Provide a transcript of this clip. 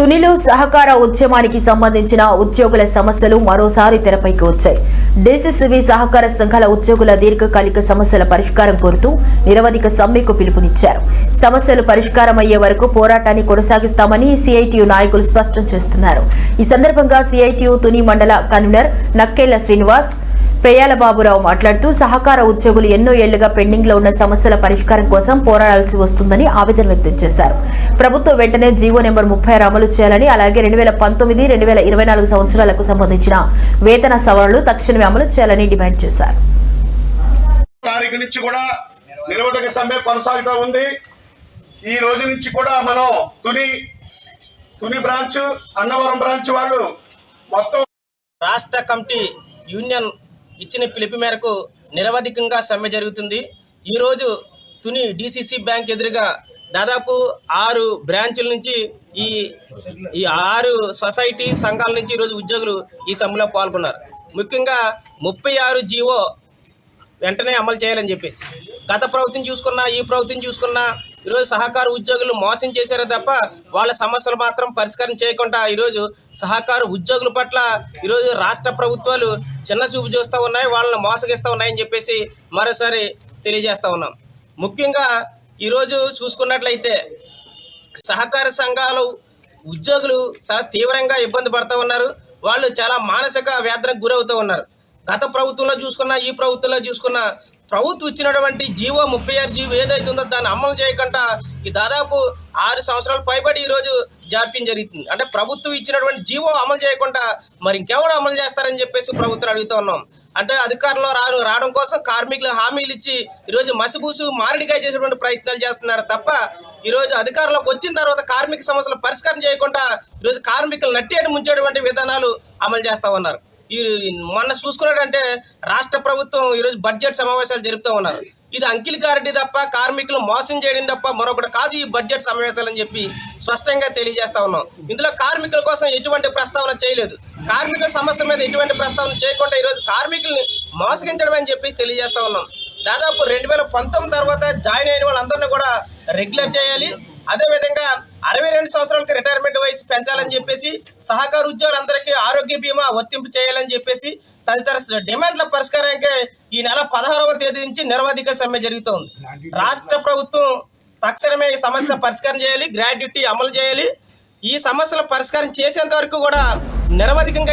తునిలో సహకార ఉద్యమానికి సంబంధించిన ఉద్యోగుల సమస్యలు మరోసారి తెరపైకి వచ్చాయి. డీసీసీబీ సహకార సంఘాల ఉద్యోగుల దీర్ఘకాలిక సమస్యల పరిష్కారం కోరుతూ నిరవధిక సమ్మెకు పిలుపునిచ్చారు. సమస్యలు పరిష్కారమయ్యే వరకు పోరాటాన్ని కొనసాగిస్తామని సిఐటియు నాయకులు స్పష్టం చేస్తున్నారు. ఈ సందర్భంగా సిఐటియు తుని మండల కన్వీనర్ నక్కేళ్ల శ్రీనివాస్ పేయాల బాబురావు మాట్లాడుతూ సహకార ఉద్యోగులు ఎన్నో ఏళ్లుగా పెండింగ్ లో ఉన్న సమస్యల పరిష్కారం కోసం పోరాడాల్సి వస్తుందని ఆవేదన వ్యక్తం చేశారు. ప్రభుత్వం వెంటనే జీవో నెంబర్ 36 అమలు చేయాలని, అలాగే 2019-2024 సంవత్సరాలకు సంబంధించిన వేతన సవరణలు తక్షణమే అమలు చేయాలని డిమాండ్ చేశారు. తారీఖు నుంచి కూడా నిరవధిక సమ్మె కొనసాగుతూ ఉంది. ఈ రోజు నుంచి కూడా మనం తుని బ్రాంచ్, అన్నవరం బ్రాంచ్ వాళ్ళు మొత్తం రాష్ట్ర కమిటీ యూనియన్ ఇచ్చిన పిలుపు మేరకు నిరవధికంగా సమ్మె జరుగుతుంది. ఈరోజు తుని డిసిసి బ్యాంక్ ఎదురుగా దాదాపు 6 బ్రాంచుల నుంచి ఈ 6 సొసైటీ సంఘాల నుంచి ఈరోజు ఉద్యోగులు ఈ సమ్మెలో పాల్గొన్నారు. ముఖ్యంగా 36 జీవో వెంటనే అమలు చేయాలని చెప్పేసి గత ప్రభుత్వం చూసుకున్నా, ఈ ప్రభుత్వం చూసుకున్నా ఈరోజు సహకార ఉద్యోగులు మోసం చేశారే తప్ప వాళ్ళ సమస్యలు మాత్రం పరిష్కారం చేయకుండా ఈరోజు సహకార ఉద్యోగుల పట్ల ఈరోజు రాష్ట్ర ప్రభుత్వాలు చిన్న చూపు చూస్తూ ఉన్నాయి, వాళ్ళని మోసగిస్తూ ఉన్నాయని చెప్పేసి మరోసారి తెలియజేస్తూ ఉన్నాం. ముఖ్యంగా ఈరోజు చూసుకున్నట్లయితే సహకార సంఘాలు ఉద్యోగులు చాలా తీవ్రంగా ఇబ్బంది పడుతూ ఉన్నారు. వాళ్ళు చాలా మానసిక వేదనకు గురవుతూ ఉన్నారు. గత ప్రభుత్వంలో చూసుకున్నా, ఈ ప్రభుత్వంలో చూసుకున్నా ప్రభుత్వం ఇచ్చినటువంటి జీవో 36 జీవో ఏదైతే ఉందో దాన్ని అమలు చేయకుండా ఈ దాదాపు 6 సంవత్సరాలు పైబడి ఈరోజు జాప్యం జరుగుతుంది. అంటే ప్రభుత్వం ఇచ్చినటువంటి జీవో అమలు చేయకుండా మరి ఇంకెవరు అమలు చేస్తారని చెప్పేసి ప్రభుత్వం అడుగుతూ ఉన్నాం. అంటే అధికారంలో రావడం కోసం కార్మికులు హామీలు ఇచ్చి ఈరోజు మసిబూసు మారడికాయ చేసేటువంటి ప్రయత్నాలు చేస్తున్నారు తప్ప ఈరోజు అధికారంలోకి వచ్చిన తర్వాత కార్మిక సమస్యలు పరిష్కారం చేయకుండా ఈరోజు కార్మికులు నట్టేటి ముంచేటువంటి విధానాలు అమలు చేస్తూ ఉన్నారు. మొన్న చూసుకున్నట్టంటే రాష్ట్ర ప్రభుత్వం ఈరోజు బడ్జెట్ సమావేశాలు జరుపుతూ ఉన్నారు. ఇది అంకిల్ గారెడ్డి తప్ప కార్మికులు మోసం చేయడం తప్ప మరొకటి కాదు ఈ బడ్జెట్ సమావేశాలు అని చెప్పి స్పష్టంగా తెలియజేస్తా ఉన్నాం. ఇందులో కార్మికుల కోసం ఎటువంటి ప్రస్తావన చేయలేదు. కార్మికుల సమస్య మీద ఎటువంటి ప్రస్తావన చేయకుండా ఈరోజు కార్మికుల్ని మోసగించడం అని చెప్పి తెలియజేస్తా ఉన్నాం. దాదాపు 2019 తర్వాత జాయిన్ అయిన వాళ్ళందరినీ కూడా రెగ్యులర్ చేయాలి. అదేవిధంగా 62 సంవత్సరాలకి రిటైర్మెంట్ వయసు పెంచాలని చెప్పేసి సహకార ఉద్యోగులందరికీ ఆరోగ్య బీమా వర్తింపు చేయాలని చెప్పేసి తదితర డిమాండ్ల పరిష్కారానికి ఈ నెల 16వ తేదీ నుంచి నిరవధిక సమ్మె జరుగుతోంది. రాష్ట్ర ప్రభుత్వం తక్షణమే ఈ సమస్య పరిష్కారం చేయాలి, గ్రాడ్యుటీ అమలు చేయాలి. ఈ సమస్యల పరిష్కారం చేసేంత వరకు కూడా నిరవధికంగా